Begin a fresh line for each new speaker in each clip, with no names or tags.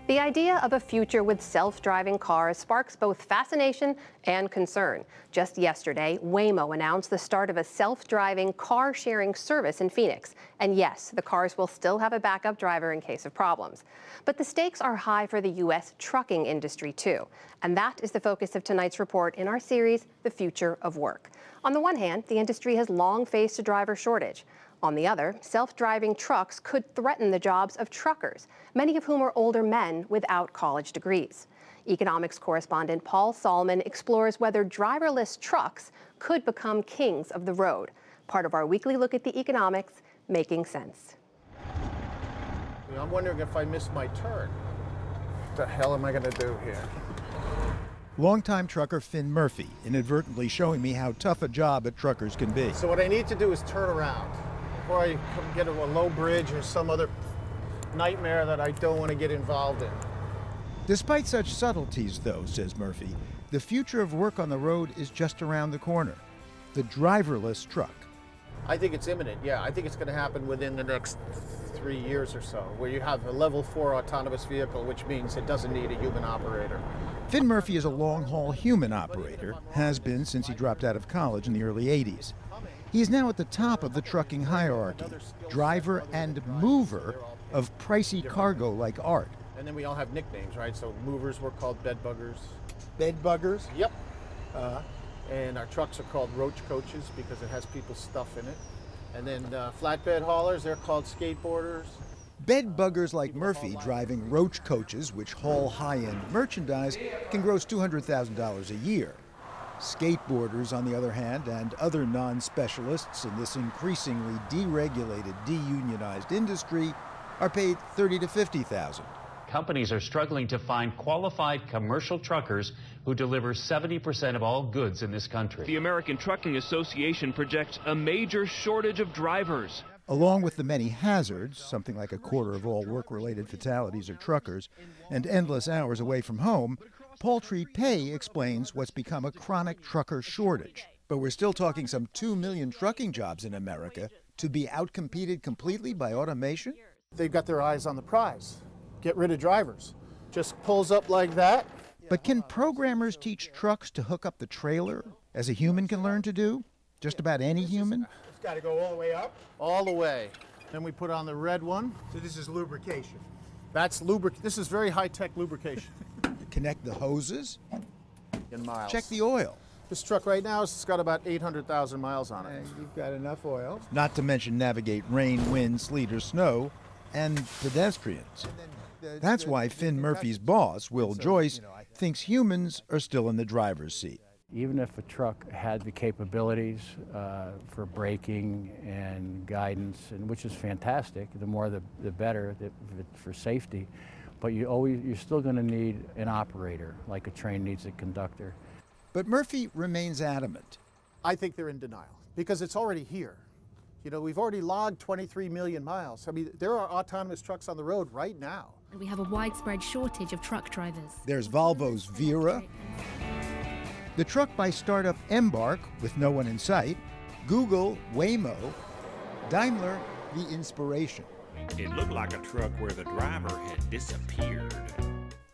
The idea of a future with self-driving cars sparks both fascination and concern. Just yesterday, Waymo announced the start of a self-driving car-sharing service in Phoenix. And yes, the cars will still have a backup driver in case of problems. But the stakes are high for the U.S. trucking industry, too. And that is the focus of tonight's report in our series, The Future of Work. On the one hand, the industry has long faced a driver shortage. On the other, self-driving trucks could threaten the jobs of truckers, many of whom are older men without college degrees. Economics correspondent Paul Solman explores whether driverless trucks could become kings of the road. Part of our weekly look at the economics, Making Sense.
I'm wondering if I missed my turn. What the hell am I going to do here?
Longtime trucker Finn Murphy inadvertently showing me how tough a job at truckers can be.
So what I need to do is turn around before I get to a low bridge or some other nightmare that I don't want to get involved in.
Despite such subtleties, though, says Murphy, the future of work on the road is just around the corner. The driverless truck.
I think it's imminent, yeah. I think it's going to happen within the next 3 years or so, where you have a level 4 autonomous vehicle, which means it doesn't need a human operator.
Finn Murphy is a long-haul human operator, has been since he dropped out of college in the early 80s. He is now at the top of the trucking hierarchy, driver and mover of pricey cargo like art.
And then we all have nicknames, right? So movers were called bed buggers.
Bed buggers?
Yep. And our trucks are called roach coaches because it has people's stuff in it. And then flatbed haulers, they're called skateboarders.
Bed buggers like Murphy driving roach coaches, which haul high-end merchandise, can gross $200,000 a year. Skateboarders, on the other hand, and other non-specialists in this increasingly deregulated, deunionized industry are paid $30,000 to $50,000.
Companies are struggling to find qualified commercial truckers who deliver 70% of all goods in this country.
The American Trucking Association projects a major shortage of drivers.
Along with the many hazards, something like a quarter of all work-related fatalities are truckers, and endless hours away from home, paltry pay explains what's become a chronic trucker shortage. But we're still talking some 2 million trucking jobs in America to be outcompeted completely by automation?
They've got their eyes on the prize. Get rid of drivers. Just pulls up like that.
But can programmers teach trucks to hook up the trailer as a human can learn to do? Just about any human?
It's got to go all the way up? All the way. Then we put on the red one.
So this is lubrication.
That's This is very high-tech lubrication.
Connect the hoses.
In miles.
Check the oil.
This truck right now has got about 800,000 miles on it.
You've got enough oil. Not to mention navigate rain, wind, sleet, or snow, and pedestrians. That's why Finn Murphy's boss, Will Joyce, thinks humans are still in the driver's seat.
Even if a truck had the capabilities for braking and guidance, and which is fantastic, the more the better for safety, but you're still going to need an operator, like a train needs a conductor.
But Murphy remains adamant.
I think they're in denial because it's already here. You know, we've already logged 23 million miles. I mean, there are autonomous trucks on the road right now.
And we have a widespread shortage of truck drivers.
There's Volvo's Vera, the truck by startup Embark with no one in sight, Google, Waymo, Daimler, the Inspiration.
It looked like a truck where the driver had disappeared.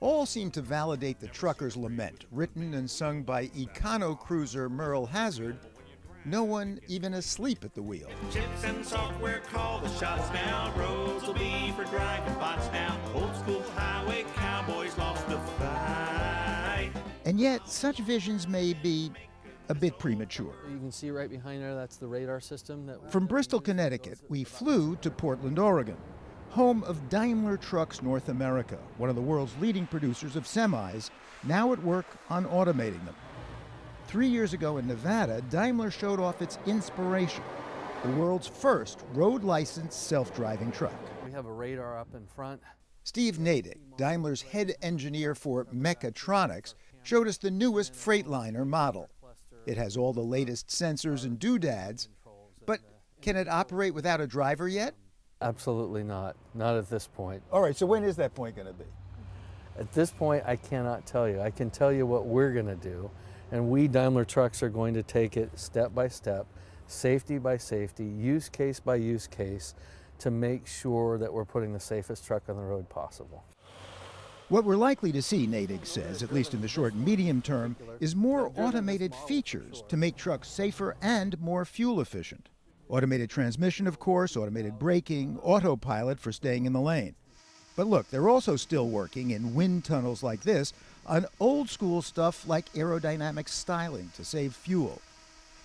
All seem to validate the trucker's lament, written and sung by econo-cruiser Merle Hazard, no one even asleep at the wheel.
Chips and software call the shots now. Roads will be for driving bots now. Old school highway cowboys lost the fight.
And yet, such visions may be a bit premature.
You can see right behind there, that's the radar system.
From Bristol, Connecticut, we flew to Portland, Oregon, home of Daimler Trucks North America, one of the world's leading producers of semis, now at work on automating them. 3 years ago in Nevada, Daimler showed off its Inspiration, the world's first road-licensed self-driving truck.
We have a radar up in front.
Steve Natick, Daimler's head engineer for mechatronics, showed us the newest Freightliner model. It has all the latest sensors and doodads, but can it operate without a driver yet?
Absolutely not. Not at this point.
All right, so when is that point going to be?
At this point, I cannot tell you. I can tell you what we're going to do. And we, Daimler Trucks, are going to take it step by step, safety by safety, use case by use case, to make sure that we're putting the safest truck on the road possible.
What we're likely to see, Natick says, at least in the short and medium term, is more automated features to make trucks safer and more fuel efficient. Automated transmission, of course, automated braking, autopilot for staying in the lane. But look, they're also still working in wind tunnels like this on old school stuff like aerodynamic styling to save fuel.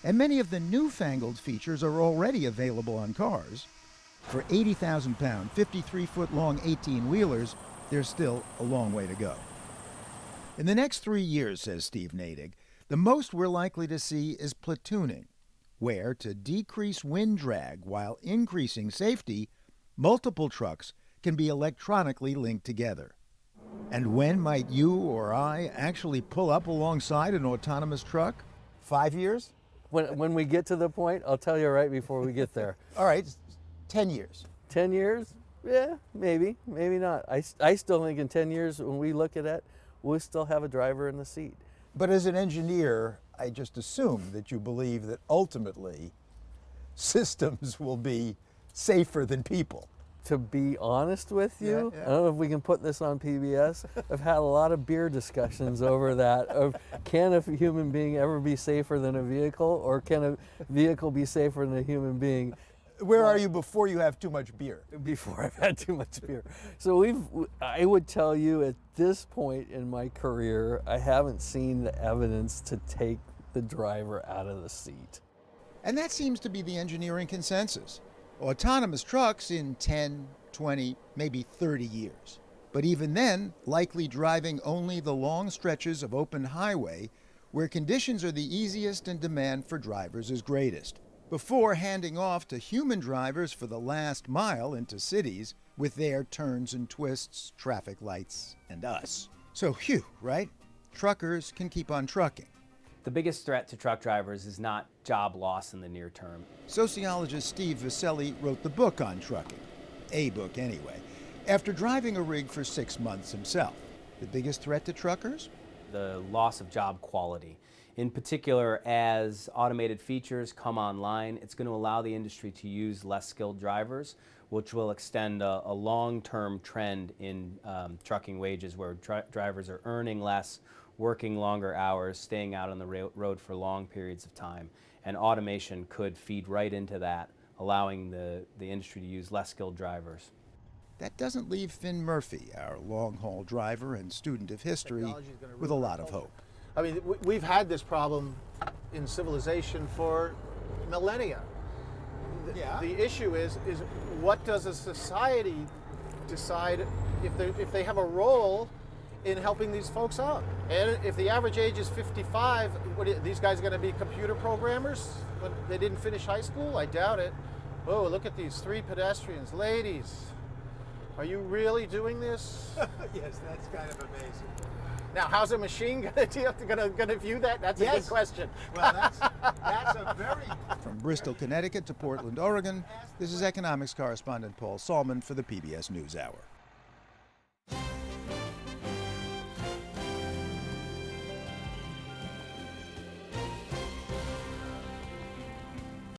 And many of the newfangled features are already available on cars. For 80,000-pound, 53-foot long 18-wheelers, there's still a long way to go. In the next 3 years, says Steve Natick, the most we're likely to see is platooning, where, to decrease wind drag while increasing safety, multiple trucks can be electronically linked together. And when might you or I actually pull up alongside an autonomous truck?
5 years?
When we get to the point, I'll tell you right before we get there.
All right, 10 years.
10 years? Yeah, maybe not. I still think in 10 years, when we look at it, we'll still have a driver in the seat.
But as an engineer, I just assume that you believe that ultimately systems will be safer than people.
To be honest with you,
Yeah.
I don't know if we can put this on PBS. I've had a lot of beer discussions over that. Of can a human being ever be safer than a vehicle, or can a vehicle be safer than a human being?
Where are you before you have too much beer?
Before I've had too much beer. So I would tell you at this point in my career, I haven't seen the evidence to take the driver out of the seat.
And that seems to be the engineering consensus. Autonomous trucks in 10, 20, maybe 30 years. But even then, likely driving only the long stretches of open highway where conditions are the easiest and demand for drivers is greatest, before handing off to human drivers for the last mile into cities with their turns and twists, traffic lights, and us. So phew, right? Truckers can keep on trucking.
The biggest threat to truck drivers is not job loss in the near term.
Sociologist Steve Viscelli wrote the book on trucking, a book anyway, after driving a rig for 6 months himself. The biggest threat to truckers?
The loss of job quality. In particular, as automated features come online, it's going to allow the industry to use less skilled drivers, which will extend a long-term trend in trucking wages where drivers are earning less, working longer hours, staying out on the road for long periods of time. And automation could feed right into that, allowing the industry to use less skilled drivers.
That doesn't leave Finn Murphy, our long-haul driver and student of history, with a lot of hope.
I mean, we've had this problem in civilization for millennia. The issue is what does a society decide if they have a role in helping these folks out? And if the average age is 55, these guys are going to be computer programmers when they didn't finish high school? I doubt it. Oh, look at these 3 pedestrians. Ladies, are you really doing this?
Yes, that's kind of amazing.
Now, how's a machine going to view that? That's a good question.
Well, that's a very...
From Bristol, Connecticut to Portland, Oregon, this is economics correspondent Paul Salman for the PBS NewsHour.